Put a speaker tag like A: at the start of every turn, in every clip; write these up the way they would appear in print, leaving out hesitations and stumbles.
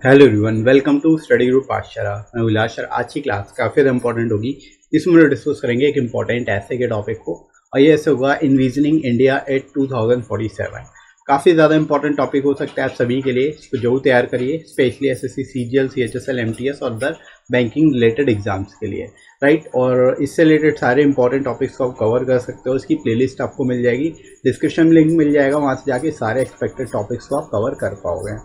A: Hello everyone, welcome to study group Pathshala. मैं उल्लास sir. आज की क्लास काफ़ी ज़्यादा इंपॉर्टेंट होगी। इसमें हम डिस्कस करेंगे एक इंपॉर्टेंट ऐसे के टॉपिक को, और ये ऐसे होगा इन्विजनिंग इंडिया एट 2047। काफ़ी ज़्यादा इंपॉर्टेंट टॉपिक हो सकता है आप सभी के लिए। इसको जरूर तैयार करिए, specially SSC, CGL, CHSL, MTS और अदर बैंकिंग रिलेटेड एग्जाम्स के लिए, राइट। और इससे रिलेटेड सारे इंपॉर्टेंट टॉपिक्स को आप कवर कर सकते हो। इसकी प्लेलिस्ट आपको मिल जाएगी, डिस्क्रिप्शन में लिंक मिल जाएगा, वहाँ से जाके सारे एक्सपेक्टेड टॉपिक्स को आप कवर कर पाओगे,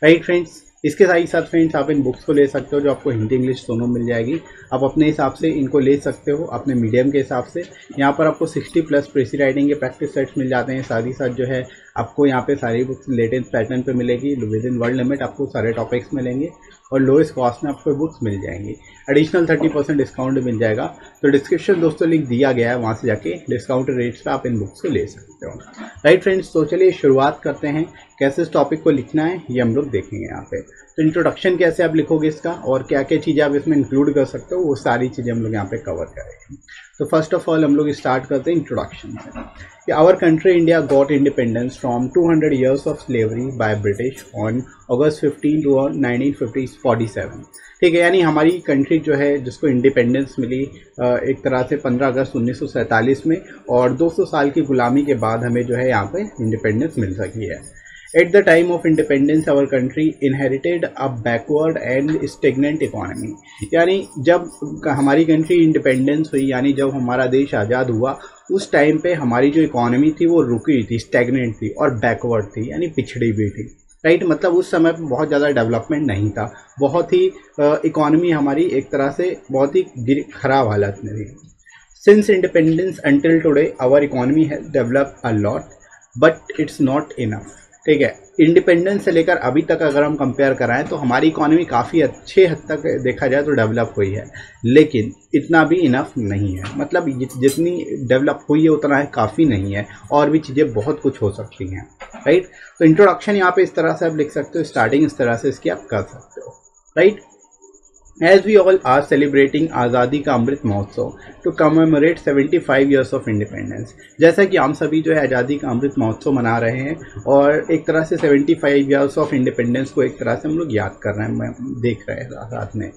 A: राइट फ्रेंड्स। इसके साथ ही साथ फ्रेंड्स आप इन बुक्स को ले सकते हो जो आपको हिंदी इंग्लिश दोनों मिल जाएगी। आप अपने हिसाब से इनको ले सकते हो, अपने मीडियम के हिसाब से। यहाँ पर आपको 60+ प्रेसी राइटिंग के प्रैक्टिस सेट्स मिल जाते हैं। साथ ही साथ जो है आपको यहाँ पे सारी बुक्स लेटेस्ट पैटर्न पे मिलेगी। विद इन वर्ल्ड लिमिट आपको सारे टॉपिक्स मिलेंगे और लोएस्ट कॉस्ट में आपको बुक्स मिल जाएंगी। एडिशनल 30% डिस्काउंट मिल जाएगा। तो डिस्क्रिप्शन दोस्तों लिंक दिया गया है, वहाँ से जाके डिस्काउंट रेट्स पे आप इन बुक्स को ले सकते हो, राइट फ्रेंड्स। तो चलिए शुरुआत करते हैं। कैसे इस टॉपिक को लिखना है ये हम लोग देखेंगे यहाँ पे। तो इंट्रोडक्शन कैसे आप लिखोगे इसका, और क्या क्या चीज़ें आप इसमें इंक्लूड कर सकते हो, वो सारी चीज़ें हम लोग यहाँ पे कवर करेंगे। तो फर्स्ट ऑफ ऑल हम लोग स्टार्ट करते हैं इंट्रोडक्शन से। Our country India got independence from 200 years of slavery by British on August 15 1947। ठीक है, यानी हमारी कंट्री जो है जिसको इंडिपेंडेंस मिली एक तरह से 15 अगस्त 1947 में, और 200 साल की गुलामी के बाद हमें जो है यहाँ पे इंडिपेंडेंस मिल सकी है। At the time of independence, our country inherited a backward and stagnant economy। यानी जब हमारी कंट्री इंडिपेंडेंस हुई, यानी जब हमारा देश आज़ाद हुआ, उस टाइम पे हमारी जो इकोनॉमी थी वो रुकी थी, स्टैग्नेंट थी और बैकवर्ड थी, यानी पिछड़ी भी थी, राइट। मतलब उस समय पे बहुत ज़्यादा डेवलपमेंट नहीं था, बहुत ही इकोनॉमी हमारी एक तरह से बहुत ही खराब हालत में थी। Since independence until today our economy has developed a lot, but it's not enough. ठीक है, इंडिपेंडेंस से लेकर अभी तक अगर हम कंपेयर कराएं तो हमारी इकोनॉमी काफ़ी अच्छे हद तक देखा जाए तो डेवलप हुई है, लेकिन इतना भी इनफ नहीं है। मतलब जितनी डेवलप हुई है उतना है काफ़ी नहीं है, और भी चीज़ें बहुत कुछ हो सकती हैं, राइट। तो इंट्रोडक्शन यहाँ पे इस तरह से आप लिख सकते हो, स्टार्टिंग इस तरह से इसकी आप कर सकते हो, right. As we all are celebrating आज़ादी का Amrit Mahotsav to commemorate 75 years of independence। जैसा कि हम सभी जो है आज़ादी का अमृत महोत्सव मना रहे हैं, और एक तरह से 75 years of independence को एक तरह से हम लोग याद कर रहे हैं, देख रहे हैं साथ में।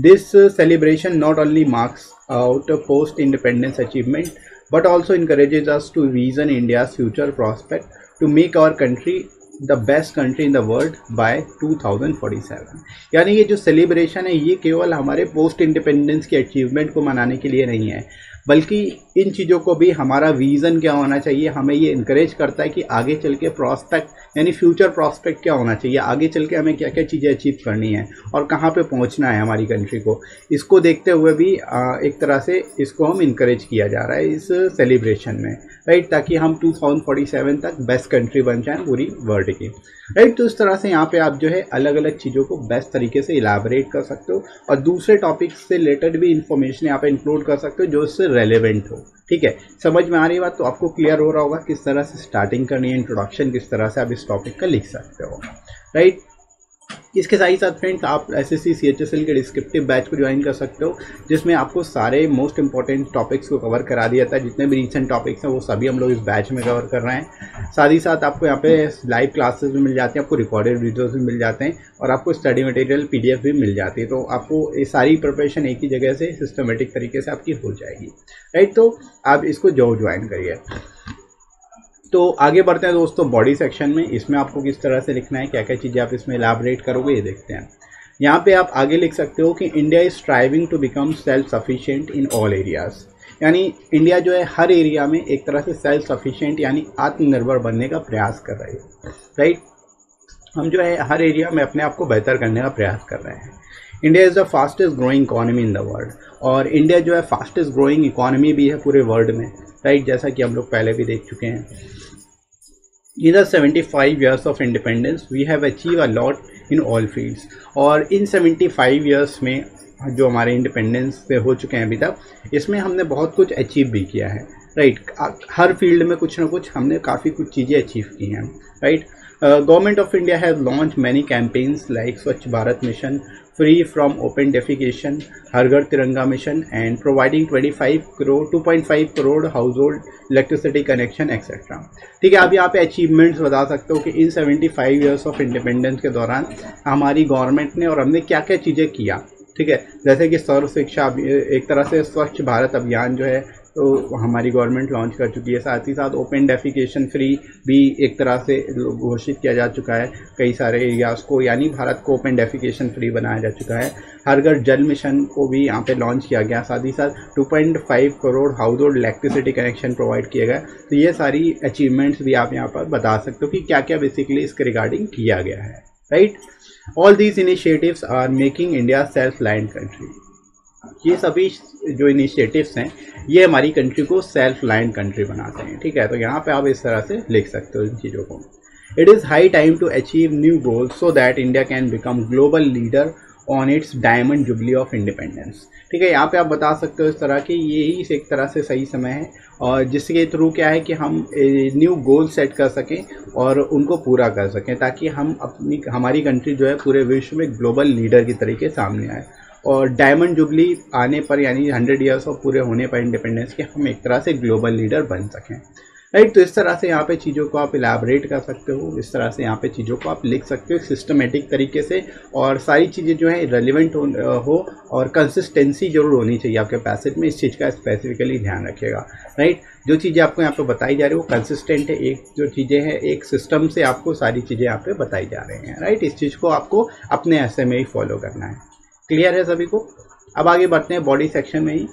A: This celebration not only marks out post independence achievement but also encourages us to vision India's future prospect to make our country the best country in the world by 2047। यानी ये जो सेलिब्रेशन है ये केवल हमारे पोस्ट इंडिपेंडेंस की achievement को मनाने के लिए नहीं है, बल्कि इन चीज़ों को भी हमारा विज़न क्या होना चाहिए, हमें ये इनकरेज करता है कि आगे चल के प्रॉस्पेक्ट यानी फ्यूचर प्रॉस्पेक्ट क्या होना चाहिए, आगे चल के हमें क्या क्या चीज़ें अचीव करनी है और कहाँ पे पहुँचना है हमारी कंट्री को। इसको देखते हुए भी एक तरह से इसको हम इनकरेज किया जा रहा है इस सेलिब्रेशन में, राइट, ताकि हम 2047 तक बेस्ट कंट्री बन जाएं पूरी वर्ल्ड की, राइट। तो इस तरह से यहाँ पे आप जो है अलग अलग चीज़ों को बेस्ट तरीके से इलाबरेट कर सकते हो, और दूसरे टॉपिक्स से रिलेटेड भी इंफॉर्मेशन यहाँ पे इंक्लूड कर सकते हो जो इससे रेलेवेंट हो। ठीक है, समझ में आ रही बात? तो आपको क्लियर हो रहा होगा किस तरह से स्टार्टिंग करनी है, इंट्रोडक्शन किस तरह से आप इस टॉपिक का लिख सकते हो, राइट। इसके साथ ही साथ फ्रेंड्स आप एसएससी सीएचएसएल के डिस्क्रिप्टिव बैच को ज्वाइन कर सकते हो, जिसमें आपको सारे मोस्ट इंपॉर्टेंट टॉपिक्स को कवर करा दिया था। जितने भी रिसेंट टॉपिक्स हैं वो सभी हम लोग इस बैच में कवर कर रहे हैं। साथ ही साथ आपको यहाँ पे लाइव क्लासेस भी मिल जाती हैं, आपको रिकॉर्डेड वीडियोस भी मिल जाते हैं, और आपको स्टडी मटेरियल पीडीएफ भी मिल जाती है। तो आपको ये सारी प्रिपरेशन एक ही जगह से सिस्टमेटिक तरीके से आपकी हो जाएगी, राइट। तो आप इसको जरूर ज्वाइन करिए। तो आगे बढ़ते हैं दोस्तों बॉडी सेक्शन में। इसमें आपको किस तरह से लिखना है, क्या क्या चीज़ें आप इसमें एलाबरेट करोगे ये देखते हैं। यहाँ पे आप आगे लिख सकते हो कि India is striving to become self sufficient in all areas. यानी इंडिया जो है हर एरिया में एक तरह से सेल्फ सफिशिएंट यानी आत्मनिर्भर बनने का प्रयास कर रही है, राइट। हम जो है हर एरिया में अपने आप को बेहतर करने का प्रयास कर रहे हैं। India is the fastest growing economy in the world, और इंडिया जो है फास्टेस्ट ग्रोइंग इकोनॉमी भी है पूरे वर्ल्ड में, राइट, जैसा कि हम लोग पहले भी देख चुके हैं। In the 75 years of independence, we have achieved a lot in all fields। और इन 75 years में जो हमारे इंडिपेंडेंस पे हो चुके हैं अभी तक, इसमें हमने बहुत कुछ अचीव भी किया है, राइट। हर फील्ड में कुछ ना कुछ हमने काफ़ी कुछ चीज़ें अचीव की हैं, right. Government of India has launched many campaigns like Swachh Bharat Mission, Free from Open Defecation, Har Ghar Tiranga Mission, and providing 2.5 crore household electricity connection etc. ठीक है, आप यहाँ पे अचीवमेंट्स बता सकते हो कि इन 75 ईयर्स ऑफ इंडिपेंडेंस के दौरान हमारी गवर्नमेंट ने और हमने क्या क्या चीज़ें किया। ठीक है, जैसे कि सर्व शिक्षा, एक तरह से स्वच्छ भारत अभियान जो है तो हमारी गवर्नमेंट लॉन्च कर चुकी है। साथ ही साथ ओपन डेफिकेशन फ्री भी एक तरह से घोषित किया जा चुका है कई सारे एरियाज़ को, यानी भारत को ओपन डेफिकेशन फ्री बनाया जा चुका है। हर घर जल मिशन को भी यहाँ पे लॉन्च किया गया। साथ ही साथ 2.5 crore house hold electricity connection provide किए गए। तो ये सारी अचीवमेंट्स भी आप यहाँ पर बता सकते हो कि क्या क्या बेसिकली इसके रिगार्डिंग किया गया है, right. All these initiatives are making India self reliant country. ये सभी जो इनिशिएटिव्स हैं ये हमारी कंट्री को सेल्फ लाइन कंट्री बनाते हैं। ठीक है, तो यहाँ पे आप इस तरह से लिख सकते हो इन चीज़ों को। It is high time to achieve new goals so that India can become global leader on its diamond jubilee of independence. ठीक है, यहाँ पे आप बता सकते हो इस तरह की यही एक तरह से सही समय है और जिसके थ्रू क्या है कि हम न्यू गोल सेट कर सकें और उनको पूरा कर सकें ताकि हम हमारी कंट्री जो है पूरे विश्व में ग्लोबल लीडर की तरीके सामने आए। और डायमंड जुबली आने पर यानी 100 ईयर्स ऑफ पूरे होने पर इंडिपेंडेंस के हम एक तरह से ग्लोबल लीडर बन सकें, राइट। तो इस तरह से यहाँ पे चीज़ों को आप इलाबरेट कर सकते हो, इस तरह से यहाँ पे चीज़ों को आप लिख सकते हो सिस्टमेटिक तरीके से, और सारी चीज़ें जो है रेलिवेंट हो और कंसिस्टेंसी जरूर होनी चाहिए आपके पैसेज में। इस चीज़ का स्पेसिफिकली ध्यान रखिएगा, राइट। जो चीज़ें आपको यहाँ पे बताई जा रही है वो कंसिस्टेंट है, एक जो चीज़ें हैं एक सिस्टम से आपको सारी चीज़ें यहाँ पे बताई जा रही हैं, राइट। इस चीज़ को आपको अपने ऐसे में ही फॉलो करना है। क्लियर है सभी को? अब आगे बढ़ते हैं बॉडी सेक्शन में ही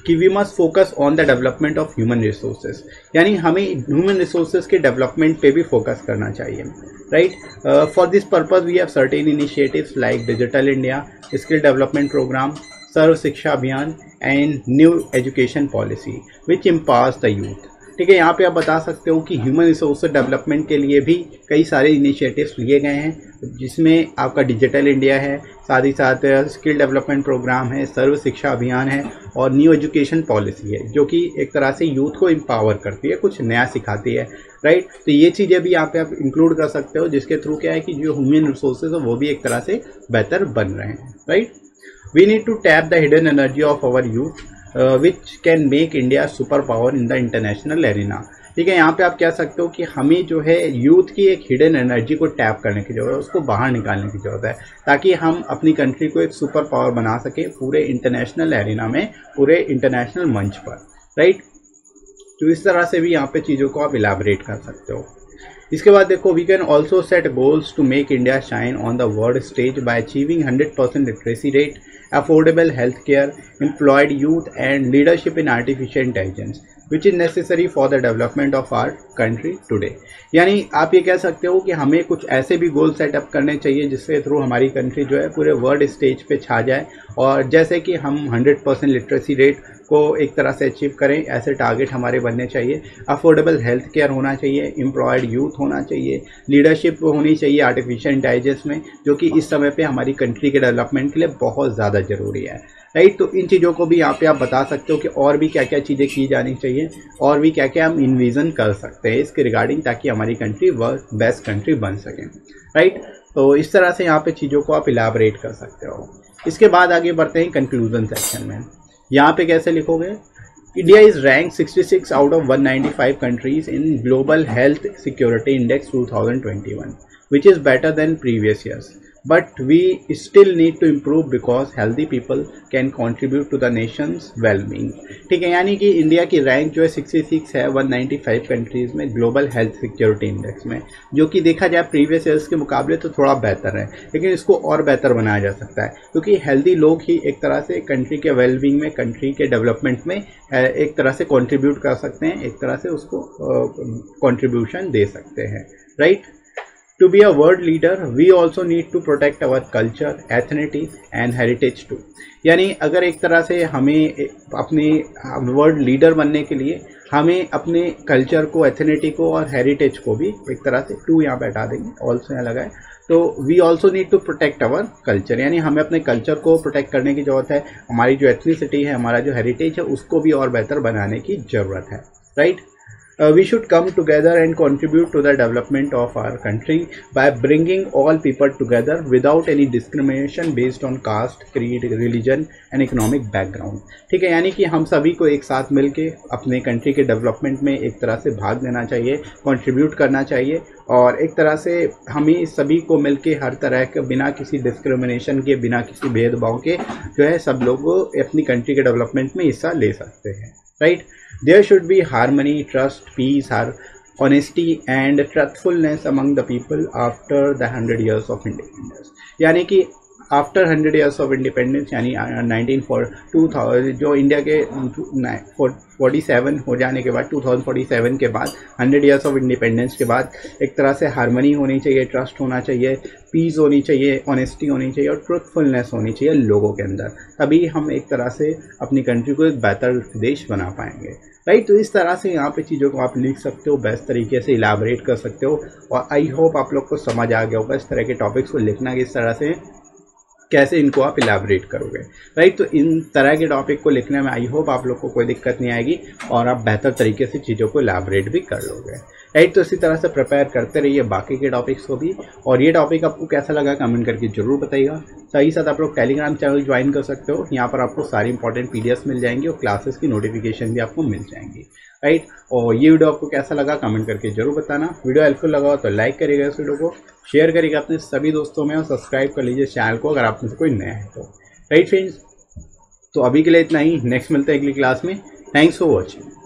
A: कि we must focus on the development of human resources, यानी हमें ह्यूमन रिसोर्सेज के डेवलपमेंट पे भी फोकस करना चाहिए, right. For this purpose we have certain initiatives like digital India, skill development programme, Sarva Shiksha Abhiyan and new education policy which empowers the youth. ठीक है, यहाँ पे आप बता सकते हो कि ह्यूमन रिसोर्स डेवलपमेंट के लिए भी कई सारे इनिशिएटिव्स लिए गए हैं, जिसमें आपका डिजिटल इंडिया है, साथ ही साथ स्किल डेवलपमेंट प्रोग्राम है, सर्व शिक्षा अभियान है और न्यू एजुकेशन पॉलिसी है, जो कि एक तरह से यूथ को एम्पावर करती है, कुछ नया सिखाती है, राइट। तो ये चीज़ें भी यहाँ पे आप इंक्लूड कर सकते हो, जिसके थ्रू क्या है कि जो ह्यूमन रिसोर्सेज है वो भी एक तरह से बेहतर बन रहे हैं, right. We need to tap the hidden energy of our youth which can make India super power in the international arena. ठीक है, यहाँ पे आप कह सकते हो कि हमें जो है यूथ की एक हिडन एनर्जी को टैप करने की जरूरत है, उसको बाहर निकालने की जरूरत है, ताकि हम अपनी कंट्री को एक सुपर पावर बना सकें पूरे इंटरनेशनल एरिना में, पूरे इंटरनेशनल मंच पर, राइट। तो इस तरह से भी यहाँ पे चीज़ों को आप इलाबरेट कर सकते हो। इसके बाद देखो, we can also set goals to make India shine on the world stage by achieving 100% literacy rate, affordable healthcare, employed youth and leadership in artificial intelligence which is necessary for the development of our country today। यानी आप ये कह सकते हो कि हमें कुछ ऐसे भी गोल सेटअप करने चाहिए जिसके थ्रू हमारी कंट्री जो है पूरे वर्ल्ड स्टेज पे छा जाए, और जैसे कि हम 100% लिटरेसी रेट को एक तरह से अचीव करें, ऐसे टारगेट हमारे बनने चाहिए। अफोर्डेबल हेल्थ केयर होना चाहिए, एम्प्लॉयड यूथ होना चाहिए, लीडरशिप होनी चाहिए आर्टिफिशियल इंटेलिजेंस में, जो कि इस समय पे हमारी कंट्री के डेवलपमेंट के लिए बहुत ज़्यादा ज़रूरी है, राइट। तो इन चीज़ों को भी यहाँ पे आप बता सकते हो कि और भी क्या क्या चीज़ें की जानी चाहिए और भी क्या क्या हम इन्विजन कर सकते हैं इसके रिगार्डिंग, ताकि हमारी कंट्री वर्ल्ड बेस्ट कंट्री बन सके, राइट। तो इस तरह से यहाँ पे चीज़ों को आप इलाबरेट कर सकते हो। इसके बाद आगे बढ़ते हैं कंक्लूजन सेक्शन में। यहाँ पे कैसे लिखोगे? India is rank 66 out of 195 countries in global health security index 2021 which is better than previous years, but we still need to improve because healthy people can contribute to the nation's well-being। ठीक है, यानी कि India की rank जो है 66 है 195 countries में global health security index में, जो कि देखा जाए प्रीवियस ईयर्स के मुकाबले तो थोड़ा बेहतर है, लेकिन इसको और बेहतर बनाया जा सकता है, क्योंकि हेल्दी लोग ही एक तरह से कंट्री के वेलबींग में, कंट्री के डेवलपमेंट में एक तरह से कॉन्ट्रीब्यूट कर सकते हैं, एक तरह से उसको कॉन्ट्रीब्यूशन दे सकते हैं, right. To be a world leader, we also need to protect our culture, ethnicity and heritage too। यानी अगर एक तरह से हमें अपने वर्ल्ड लीडर बनने के लिए हमें अपने कल्चर को, एथनिटी को और हेरिटेज को भी एक तरह से टू यहाँ पे हटा देंगे, ऑल्सो यहाँ लगाए, तो we also need to protect our culture, यानी हमें अपने कल्चर को प्रोटेक्ट करने की ज़रूरत है, हमारी जो एथनिसिटी है, हमारा जो हेरिटेज है, उसको भी और बेहतर बनाने की ज़रूरत है, right. We should come together and contribute to the development of our country by bringing all people together without any discrimination based on caste, creed, religion and economic background. ठीक है, यानी कि हम सभी को एक साथ मिलके अपने कंट्री के डेवलपमेंट में एक तरह से भाग लेना चाहिए, कंट्रीब्यूट करना चाहिए और एक तरह से हमें सभी को मिलके हर तरह के बिना किसी डिस्क्रिमिनेशन के, बिना किसी भेदभाव के जो है सब लोग अपनी कंट्री के डेवलपमेंट में हिस्सा ले सकते हैं, right. There should be harmony, trust, peace, honesty and truthfulness among the people after the 100 years of independence. यानी कि आफ्टर 100 years ऑफ इंडिपेंडेंस यानी 2000 जो इंडिया के 47 हो जाने के बाद 2047 के बाद 100 years ऑफ इंडिपेंडेंस के बाद एक तरह से हारमनी होनी चाहिए, ट्रस्ट होना चाहिए, पीस होनी चाहिए, ऑनेस्टी होनी चाहिए और ट्रुथफुलनेस होनी चाहिए लोगों के अंदर, तभी हम एक तरह से अपनी कंट्री को एक बेहतर देश बना पाएंगे, राइट। तो इस तरह से यहाँ पे चीज़ों को आप लिख सकते हो, बेस्ट तरीके से इलाबरेट कर सकते हो और आई होप आप लोग को समझ आ गया होगा इस तरह के टॉपिक्स को लिखना किस तरह से, कैसे इनको आप इलाबरेट करोगे, राइट। तो इन तरह के टॉपिक को लिखने में आई होप आप लोग को कोई दिक्कत नहीं आएगी और आप बेहतर तरीके से चीज़ों को इलाबरेट भी कर लोगे, राइट। तो इसी तरह से प्रिपेयर करते रहिए बाकी के टॉपिक्स को भी और ये टॉपिक आपको कैसा लगा कमेंट करके जरूर बताइएगा। साथ साथ आप लोग टेलीग्राम चैनल ज्वाइन कर सकते हो, यहाँ पर आपको सारी इंपॉर्टेंट पीडीएफ मिल जाएंगी और क्लासेस की नोटिफिकेशन भी आपको मिल जाएंगी, राइट। और ये वीडियो आपको कैसा लगा कमेंट करके जरूर बताना। वीडियो हेल्पफुल लगा हो तो लाइक करिएगा, इस वीडियो को शेयर करिएगा अपने सभी दोस्तों में और सब्सक्राइब कर लीजिए चैनल को अगर आप में से कोई नया है तो, राइट फ्रेंड्स। तो अभी के लिए इतना ही, नेक्स्ट मिलते हैं अगली क्लास में। Thanks for watching.